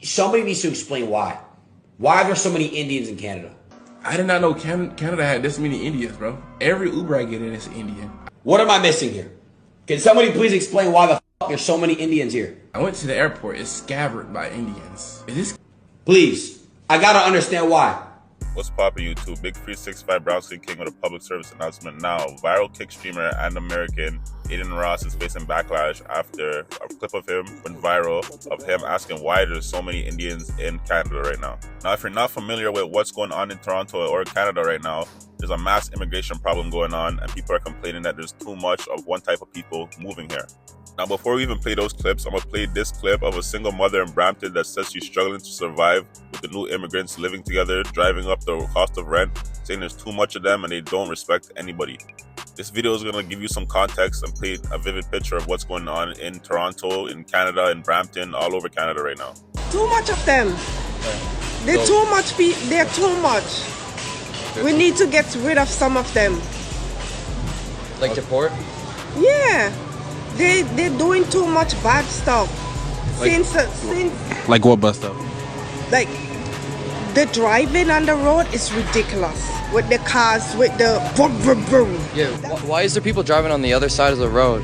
somebody needs to explain why. Why are there so many Indians in Canada? I did not know Canada had this many Indians, bro. Every Uber I get in is Indian. What am I missing here? Can somebody please explain why the fuck there's so many Indians here? I went to the airport. It's scattered by Indians. Is this? Please. I gotta understand why. What's poppin' YouTube? Big 365 Brown King with a public service announcement now. Viral kick streamer and American Aiden Ross is facing backlash after a clip of him went viral of him asking why there's so many Indians in Canada right now. Now, if you're not familiar with what's going on in Toronto or Canada right now, there's a mass immigration problem going on and people are complaining that there's too much of one type of people moving here. Now, before we even play those clips, I'm going to play this clip of a single mother in Brampton that says she's struggling to survive with the new immigrants living together, driving up the cost of rent, saying there's too much of them and they don't respect anybody. This video is going to give you some context and paint a vivid picture of what's going on in Toronto, in Canada, in Brampton, all over Canada right now. Too much of them. They're too much. They're too much. We need to get rid of some of them. Like deport? Yeah. They're doing too much bad stuff. Since like what bad stuff? Like the driving on the road is ridiculous. With the cars, with the vroom, vroom, vroom. Yeah. Why is there people driving on the other side of the road?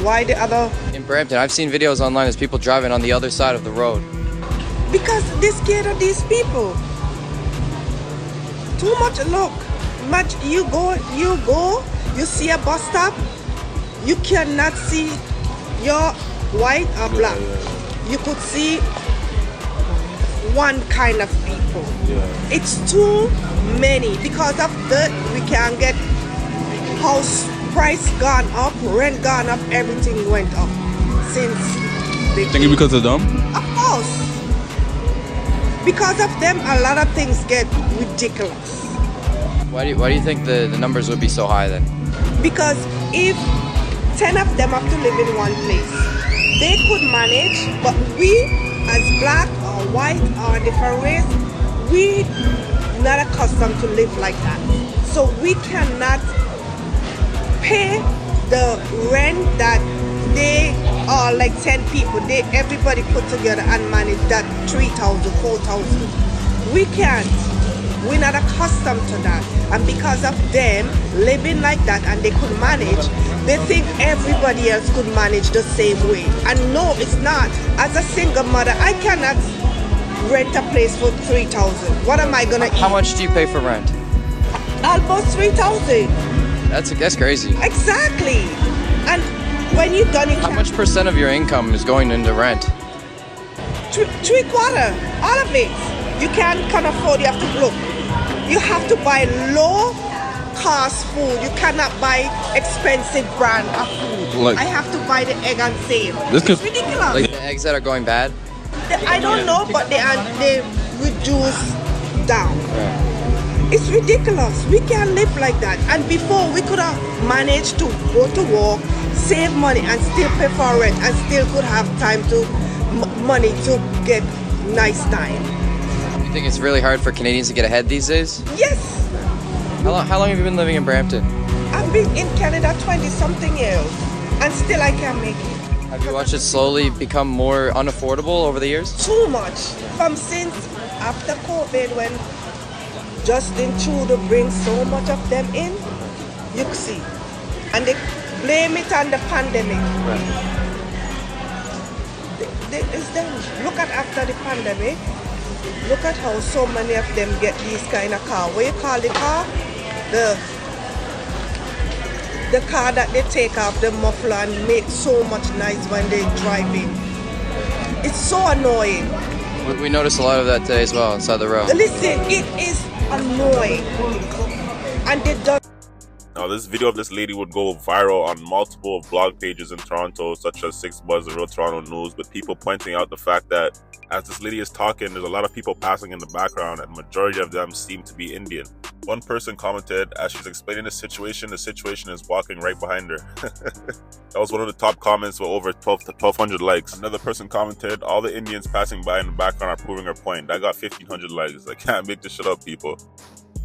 Why the other? In Brampton, I've seen videos online. There's people driving on the other side of the road. Because they're scared of these people. Too much. Look, you go. You see a bus stop. You cannot see your white or black. You could see one kind of people. It's too many because of that. We can't get house price gone up, rent gone up, everything went up since they Think it's because of them? Of course. Because of them, a lot of things get ridiculous. Why do you think the numbers would be so high then? Because if 10 of them have to live in one place, they could manage, but we as black or white or different race, we not accustomed to live like that. So we cannot pay the rent that they are like 10 people, everybody put together and manage that 3,000, 4,000. We can't. We're not accustomed to that. And because of them living like that and they could manage, they think everybody else could manage the same way. And no, it's not. As a single mother, I cannot rent a place for 3,000. What am I gonna eat? How much do you pay for rent? Almost 3,000. That's crazy. Exactly. And when you're done, how much percent of your income is going into rent? Three quarter, all of it. You can't afford. You have to look. You have to buy low cost food. You cannot buy expensive brand of food. I have to buy the egg on sale. It's ridiculous. Like the eggs that are going bad? I don't know, but they reduce down. It's ridiculous. We can't live like that. And before, we could have managed to go to work, save money, and still pay for rent, and still could have time to money to get nice time. You think it's really hard for Canadians to get ahead these days? Yes. How long have you been living in Brampton? I've been in Canada 20-something years, and still I can't make it. Have you watched it slowly become more unaffordable over the years? Too much. Since after COVID, when Justin Trudeau brings so much of them in, you see. And they blame it on the pandemic. Right. It's them. Look at after the pandemic. Look at how so many of them get these kind of car. What you call the car? The car that they take off the muffler and make so much noise when they drive in. It's so annoying. We noticed a lot of that today as well inside the road. Listen, it is annoying. And they don't. Now, this video of this lady would go viral on multiple blog pages in Toronto, such as 6 Buzz, the Real Toronto News, with people pointing out the fact that as this lady is talking, there's a lot of people passing in the background, and the majority of them seem to be Indian. One person commented, as she's explaining the situation is walking right behind her. That was one of the top comments with over 1,200 likes. Another person commented, all the Indians passing by in the background are proving her point. That got 1,500 likes. I can't make this shit up, people.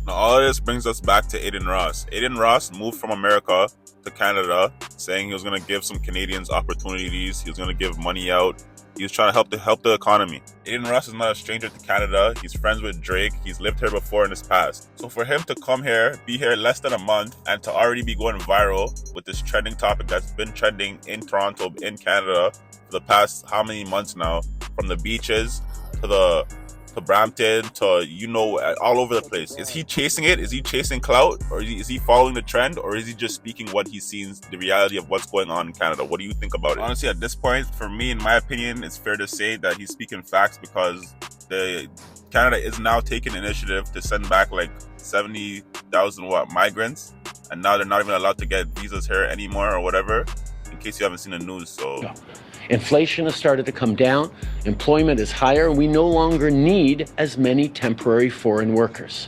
Now, all of this brings us back to Aiden Ross. Aiden Ross moved from America to Canada, saying he was going to give some Canadians opportunities. He was going to give money out. He was trying to help the economy. Aiden Ross is not a stranger to Canada. He's friends with Drake. He's lived here before in his past. So for him to come here, be here less than a month, and to already be going viral with this trending topic that's been trending in Toronto, in Canada, for the past how many months now, from the beaches to Brampton to, you know, all over the place. Is he chasing it? Is he chasing clout? Or is he following the trend? Or is he just speaking what he sees, the reality of what's going on in Canada? What do you think about it? Honestly, at this point, for me, in my opinion, it's fair to say that he's speaking facts, because Canada is now taking initiative to send back like 70,000 migrants, and now they're not even allowed to get visas here anymore or whatever, in case you haven't seen the news. So inflation has started to come down, employment is higher, and we no longer need as many temporary foreign workers.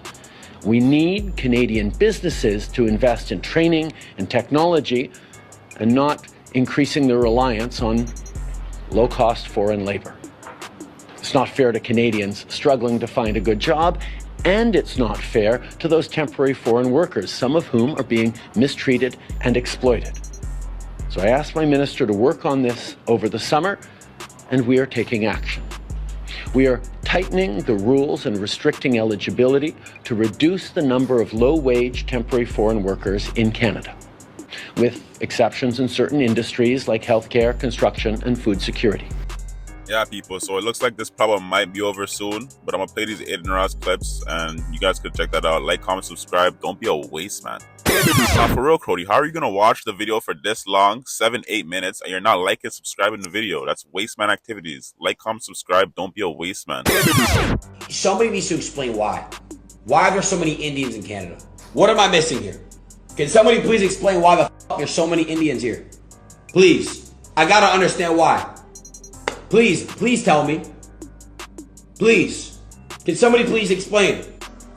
We need Canadian businesses to invest in training and technology and not increasing their reliance on low-cost foreign labor. It's not fair to Canadians struggling to find a good job, and it's not fair to those temporary foreign workers, some of whom are being mistreated and exploited. So I asked my minister to work on this over the summer, and we are taking action. We are tightening the rules and restricting eligibility to reduce the number of low-wage temporary foreign workers in Canada, with exceptions in certain industries like healthcare, construction, and food security. Yeah, people, so it looks like this problem might be over soon, but I'm gonna play these Aiden Ross clips, and you guys could check that out. Like, comment, subscribe. Don't be a waste man. Now, for real, Cody, how are you gonna watch the video for this long, 7-8 minutes, and you're not liking, subscribing the video? That's waste man activities. Like, comment, subscribe. Don't be a waste man. Somebody needs to explain why. Why are there so many Indians in Canada? What am I missing here? Can somebody please explain why the fuck there's so many Indians here? Please. I gotta understand why. Please tell me. Please. Can somebody please explain?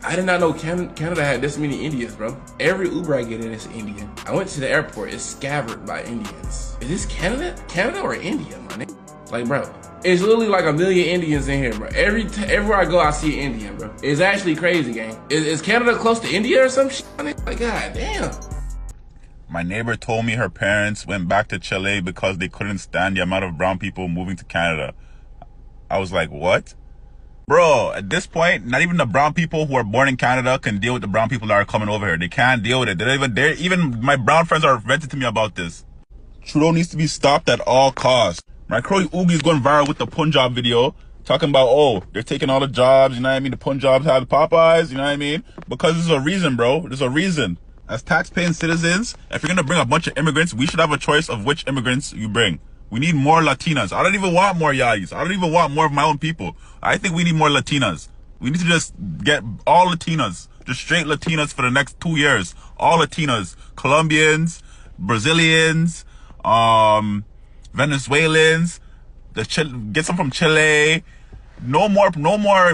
I did not know Canada had this many Indians, bro. Every Uber I get in is Indian. I went to the airport, it's scattered by Indians. Is this Canada or India, my nigga? Like, bro, it's literally like a million Indians in here, bro. Everywhere I go, I see an Indian, bro. It's actually crazy, gang. Is Canada close to India or some shit? Like, god damn. My neighbor told me her parents went back to Chile because they couldn't stand the amount of brown people moving to Canada. I was like, what? Bro, at this point, not even the brown people who are born in Canada can deal with the brown people that are coming over here. They can't deal with it. Even my brown friends are venting to me about this. Trudeau needs to be stopped at all costs. My Crowley Oogie is going viral with the Punjab video, talking about, oh, they're taking all the jobs, you know what I mean? The Punjabs have the Popeyes, you know what I mean? Because there's a reason, bro. There's a reason. As tax-paying citizens, if you're going to bring a bunch of immigrants, we should have a choice of which immigrants you bring. We need more Latinas. I don't even want more Yais. I don't even want more of my own people. I think we need more Latinas. We need to just get all Latinas. Just straight Latinas for the next 2 years. All Latinas. Colombians, Brazilians, Venezuelans, get some from Chile. No more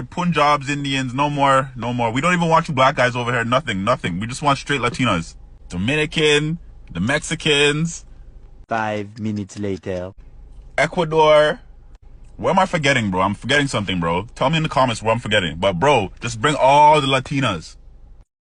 Punjabs, Indians, no more. We don't even want you black guys over here, nothing. We just want straight Latinas. Dominican, the Mexicans. 5 minutes later. Ecuador. What am I forgetting, bro? I'm forgetting something, bro. Tell me in the comments what I'm forgetting. But bro, just bring all the Latinas.